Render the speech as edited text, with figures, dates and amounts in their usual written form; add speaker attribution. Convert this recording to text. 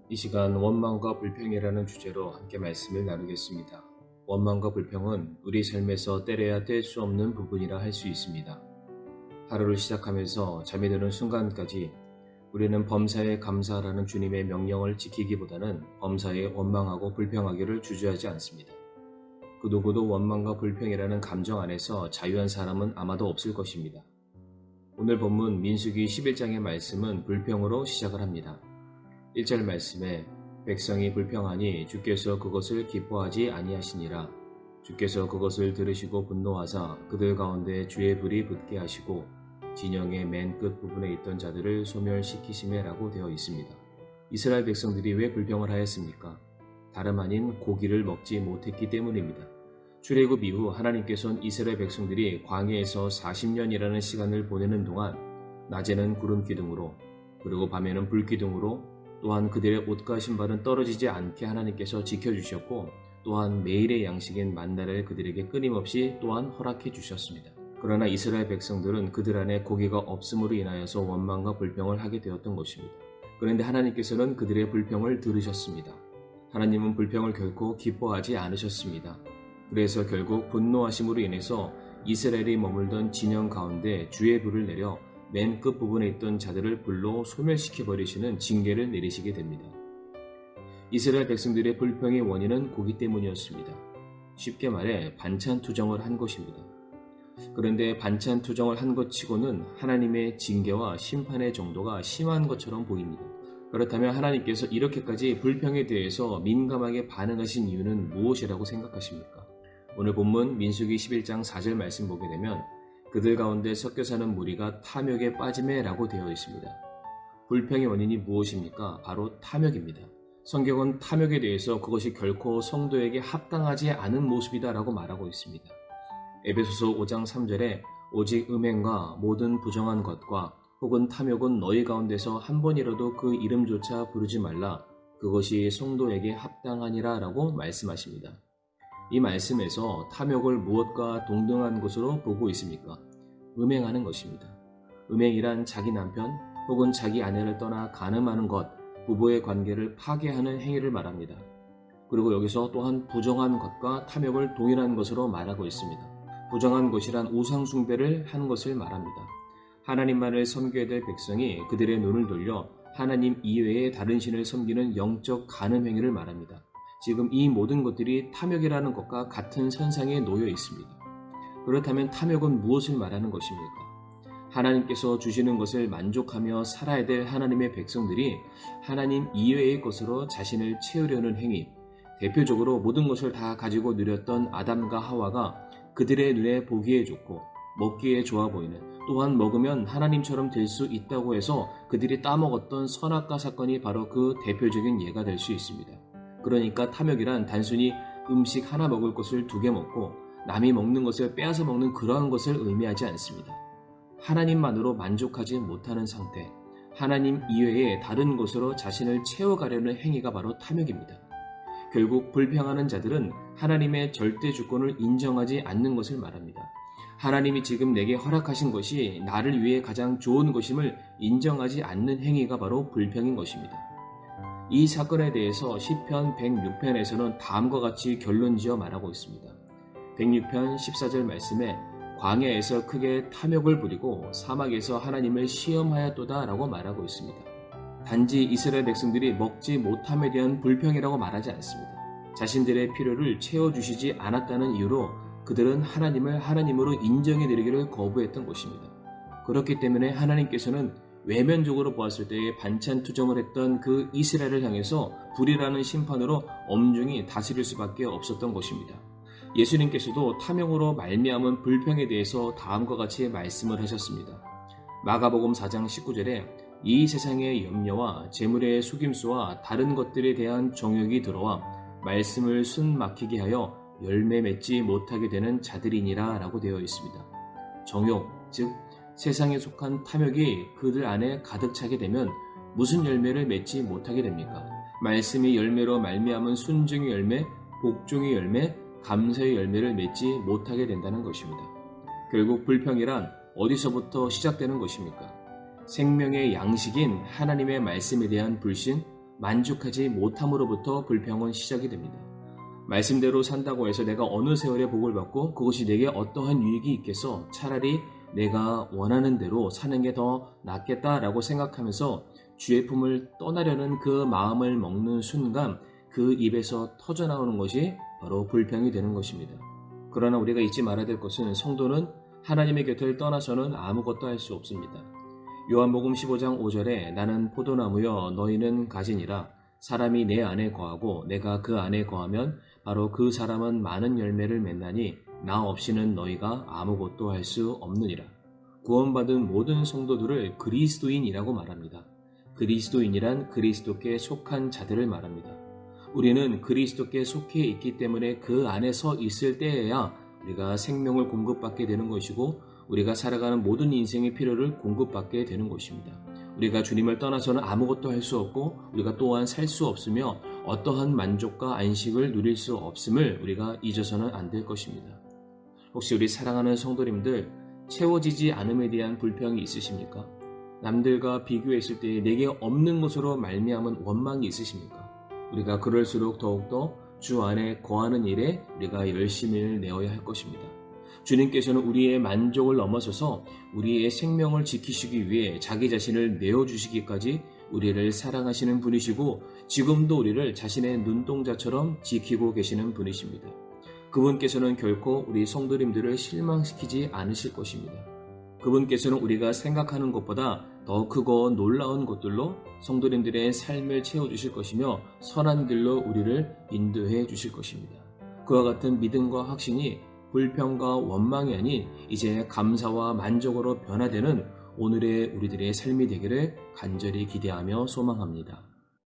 Speaker 1: 이 시간 원망과 불평이라는 주제로 함께 말씀을 나누겠습니다. 원망과 불평은 우리 삶에서 때려야 뗄 수 없는 부분이라 할 수 있습니다. 하루를 시작하면서 잠이 드는 순간까지 우리는 범사에 감사하라는 주님의 명령을 지키기보다는 범사에 원망하고 불평하기를 주저하지 않습니다. 그 누구도 원망과 불평이라는 감정 안에서 자유한 사람은 아마도 없을 것입니다. 오늘 본문 민수기 11장의 말씀은 불평으로 시작을 합니다. 1절 말씀에 백성이 불평하니 주께서 그것을 기뻐하지 아니하시니라. 주께서 그것을 들으시고 분노하사 그들 가운데 주의 불이 붙게 하시고 진영의 맨 끝 부분에 있던 자들을 소멸시키시매라고 되어 있습니다. 이스라엘 백성들이 왜 불평을 하였습니까? 다름 아닌 고기를 먹지 못했기 때문입니다. 출애굽 이후 하나님께서는 이스라엘 백성들이 광야에서 40년이라는 시간을 보내는 동안 낮에는 구름 기둥으로 그리고 밤에는 불 기둥으로 또한 그들의 옷과 신발은 떨어지지 않게 하나님께서 지켜주셨고 또한 매일의 양식인 만나를 그들에게 끊임없이 또한 허락해 주셨습니다. 그러나 이스라엘 백성들은 그들 안에 고기가 없음으로 인하여서 원망과 불평을 하게 되었던 것입니다. 그런데 하나님께서는 그들의 불평을 들으셨습니다. 하나님은 불평을 결코 기뻐하지 않으셨습니다. 그래서 결국 분노하심으로 인해서 이스라엘이 머물던 진영 가운데 주의 불을 내려 맨 끝 부분에 있던 자들을 불로 소멸시켜버리시는 징계를 내리시게 됩니다. 이스라엘 백성들의 불평의 원인은 고기 때문이었습니다. 쉽게 말해 반찬 투정을 한 것입니다. 그런데 반찬 투정을 한 것 치고는 하나님의 징계와 심판의 정도가 심한 것처럼 보입니다. 그렇다면 하나님께서 이렇게까지 불평에 대해서 민감하게 반응하신 이유는 무엇이라고 생각하십니까? 오늘 본문 민수기 11장 4절 말씀 보게 되면 그들 가운데 섞여 사는 무리가 탐욕에 빠지매라고 되어 있습니다. 불평의 원인이 무엇입니까? 바로 탐욕입니다. 성경은 탐욕에 대해서 그것이 결코 성도에게 합당하지 않은 모습이다라고 말하고 있습니다. 에베소서 5장 3절에 오직 음행과 모든 부정한 것과 혹은 탐욕은 너희 가운데서 한 번이라도 그 이름조차 부르지 말라. 그것이 성도에게 합당하니라 라고 말씀하십니다. 이 말씀에서 탐욕을 무엇과 동등한 것으로 보고 있습니까? 음행하는 것입니다. 음행이란 자기 남편 혹은 자기 아내를 떠나 간음하는 것, 부부의 관계를 파괴하는 행위를 말합니다. 그리고 여기서 또한 부정한 것과 탐욕을 동일한 것으로 말하고 있습니다. 부정한 것이란 우상 숭배를 한 것을 말합니다. 하나님만을 섬겨야 될 백성이 그들의 눈을 돌려 하나님 이외의 다른 신을 섬기는 영적 간음 행위를 말합니다. 지금 이 모든 것들이 탐욕이라는 것과 같은 선상에 놓여 있습니다. 그렇다면 탐욕은 무엇을 말하는 것입니까? 하나님께서 주시는 것을 만족하며 살아야 될 하나님의 백성들이 하나님 이외의 것으로 자신을 채우려는 행위, 대표적으로 모든 것을 다 가지고 누렸던 아담과 하와가 그들의 눈에 보기에 좋고 먹기에 좋아 보이는, 또한 먹으면 하나님처럼 될 수 있다고 해서 그들이 따먹었던 선악과 사건이 바로 그 대표적인 예가 될 수 있습니다. 그러니까 탐욕이란 단순히 음식 하나 먹을 것을 2개 먹고 남이 먹는 것을 빼앗아 먹는 그러한 것을 의미하지 않습니다. 하나님만으로 만족하지 못하는 상태, 하나님 이외의 다른 것으로 자신을 채워가려는 행위가 바로 탐욕입니다. 결국 불평하는 자들은 하나님의 절대 주권을 인정하지 않는 것을 말합니다. 하나님이 지금 내게 허락하신 것이 나를 위해 가장 좋은 것임을 인정하지 않는 행위가 바로 불평인 것입니다. 이 사건에 대해서 시편 106편에서는 다음과 같이 결론지어 말하고 있습니다. 106편 14절 말씀에 광야에서 크게 탐욕을 부리고 사막에서 하나님을 시험하였도다 라고 말하고 있습니다. 단지 이스라엘 백성들이 먹지 못함에 대한 불평이라고 말하지 않습니다. 자신들의 필요를 채워주시지 않았다는 이유로 그들은 하나님을 하나님으로 인정해드리기를 거부했던 것입니다. 그렇기 때문에 하나님께서는 외면적으로 보았을 때에 반찬 투정을 했던 그 이스라엘을 향해서 불이라는 심판으로 엄중히 다스릴 수밖에 없었던 것입니다. 예수님께서도 탐욕으로 말미암은 불평에 대해서 다음과 같이 말씀을 하셨습니다. 마가복음 4장 19절에 이 세상의 염려와 재물의 속임수와 다른 것들에 대한 정욕이 들어와 말씀을 숨 막히게 하여 열매 맺지 못하게 되는 자들이니라 라고 되어 있습니다. 정욕, 즉 세상에 속한 탐욕이 그들 안에 가득 차게 되면 무슨 열매를 맺지 못하게 됩니까? 말씀이 열매로 말미암은 순종의 열매, 복종의 열매, 감사의 열매를 맺지 못하게 된다는 것입니다. 결국 불평이란 어디서부터 시작되는 것입니까? 생명의 양식인 하나님의 말씀에 대한 불신 만족하지 못함으로부터 불평은 시작이 됩니다. 말씀대로 산다고 해서 내가 어느 세월에 복을 받고 그것이 내게 어떠한 유익이 있겠어? 차라리 내가 원하는 대로 사는 게 더 낫겠다라고 생각하면서 주의 품을 떠나려는 그 마음을 먹는 순간 그 입에서 터져나오는 것이 바로 불평이 되는 것입니다. 그러나 우리가 잊지 말아야 될 것은 성도는 하나님의 곁을 떠나서는 아무것도 할 수 없습니다. 요한복음 15장 5절에 나는 포도나무여 너희는 가지니라. 사람이 내 안에 거하고 내가 그 안에 거하면 바로 그 사람은 많은 열매를 맺나니 나 없이는 너희가 아무것도 할 수 없느니라. 구원받은 모든 성도들을 그리스도인이라고 말합니다. 그리스도인이란 그리스도께 속한 자들을 말합니다. 우리는 그리스도께 속해 있기 때문에 그 안에 서 있을 때에야 우리가 생명을 공급받게 되는 것이고 우리가 살아가는 모든 인생의 필요를 공급받게 되는 것입니다. 우리가 주님을 떠나서는 아무것도 할 수 없고 우리가 또한 살 수 없으며 어떠한 만족과 안식을 누릴 수 없음을 우리가 잊어서는 안 될 것입니다. 혹시 우리 사랑하는 성도님들 채워지지 않음에 대한 불평이 있으십니까? 남들과 비교했을 때 내게 없는 것으로 말미암은 원망이 있으십니까? 우리가 그럴수록 더욱더 주 안에 거하는 일에 우리가 열심을 내어야 할 것입니다. 주님께서는 우리의 만족을 넘어서서 우리의 생명을 지키시기 위해 자기 자신을 내어주시기까지 우리를 사랑하시는 분이시고 지금도 우리를 자신의 눈동자처럼 지키고 계시는 분이십니다. 그분께서는 결코 우리 성도님들을 실망시키지 않으실 것입니다. 그분께서는 우리가 생각하는 것보다 더 크고 놀라운 것들로 성도님들의 삶을 채워주실 것이며 선한 길로 우리를 인도해 주실 것입니다. 그와 같은 믿음과 확신이 불평과 원망이 아닌 이제 감사와 만족으로 변화되는 오늘의 우리들의 삶이 되기를 간절히 기대하며 소망합니다.